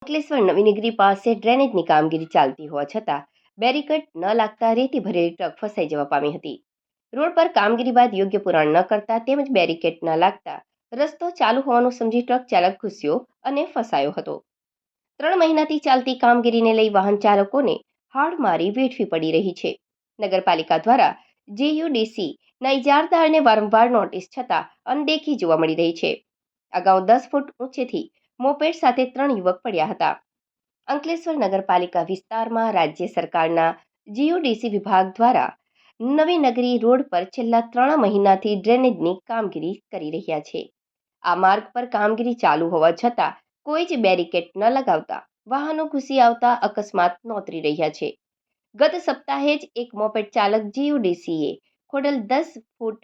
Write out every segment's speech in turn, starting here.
અંકલેશ્વર નવીનગરી પાસે ડ્રેનેજની કામગીરી ચાલતી હોવા છતાં બેરીકેડ ન લાગતા રેતી ભરેલી ટ્રક ફસાઈ જવા પામી હતી. રોડ પર કામગીરી બાદ યોગ્ય પુરાણ ન કરતા તેમજ બેરીકેડ ન લાગતા રસ્તો ચાલુ હોવાનું સમજી ટ્રક ચાલક ઘૂસ્યો અને ફસાયો હતો. 3 મહિનાથી ચાલતી કામગીરીને લઈ વાહન ચાલકોને હાડમારી વેઠવી પડી રહી છે. નગરપાલિકા દ્વારા GUDCના ઇજારદારને વારંવાર નોટિસ છતાં અનદેખી જોવા મળી રહી છે. અગાઉ 10 ફૂટ ઊંચેથી મોપેડ સાથે 3 યુવક પડ્યા હતા. અંકલેશ્વર નગરપાલિકા વિસ્તારમાં રાજ્ય સરકારના GUDC વિભાગ દ્વારા નવીનગરી રોડ પર છેલ્લા 3 મહિનાથી ડ્રેનેજની કામગીરી કરી રહ્યા છે. આ માર્ગ પર કામગીરી ચાલુ હોવા છતાં કોઈ જ બેરીકેડ ન લગાવતા વાહનો ઘૂસી આવતા અકસ્માત નોતરી રહ્યા છે. ગત સપ્તાહે જ એક મોપેડ ચાલક GUDCએ ખોડલ 10 ફૂટ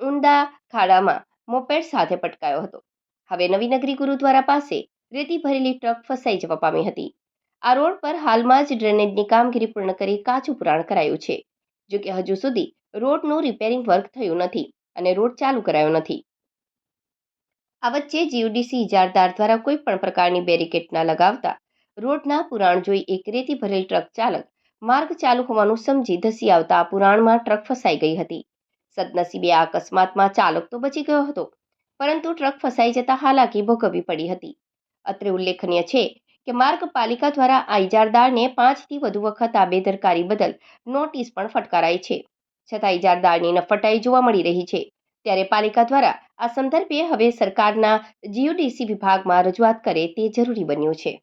ઊંડા ખાડામાં મોપેડ સાથે પટકાયો હતો. હવે નવીનગરી ગુરુદ્વારા પાસે રેતી ભરેલી ટ્રક ફસાઈ જવા પામી હતી. આ રોડ પર હાલમાં જ ડ્રેનેજની કામગીરી પૂર્ણ કરી કાચું પુરાણ કરાયું છે. જોકે હજુ સુધી રોડનું રિપેરિંગ વર્ક થયું નથી અને રોડ ચાલુ કરાયો નથી. આ વચ્ચે GUDC ઇજારદાર દ્વારા કોઈ પણ પ્રકારની બેરીકેડ ન લગાવતા રોડના પુરાણ જોઈ એક રેતી ભરેલી ટ્રક ચાલક માર્ગ ચાલુ હોવાનું સમજી ધસી આવતા પુરાણમાં ટ્રક ફસાઈ ગઈ હતી. સદનસીબે આ અકસ્માતમાં ચાલક તો બચી ગયો હતો, પરંતુ ટ્રક ફસાઈ જતા હાલાકી ભોગવવી પડી હતી. અત્રે ઉલ્લેખનીય છે કે માર્ગ પાલિકા દ્વારા આ ઇજારદારને 5થી વધુ વખત આ બેદરકારી બદલ નોટિસ પણ ફટકારાઈ છે. છતાં ઇજારદારની નફટાઈ જોવા મળી રહી છે. ત્યારે પાલિકા દ્વારા આ સંદર્ભે હવે સરકારના GUDC વિભાગમાં રજૂઆત કરે તે જરૂરી બન્યું છે.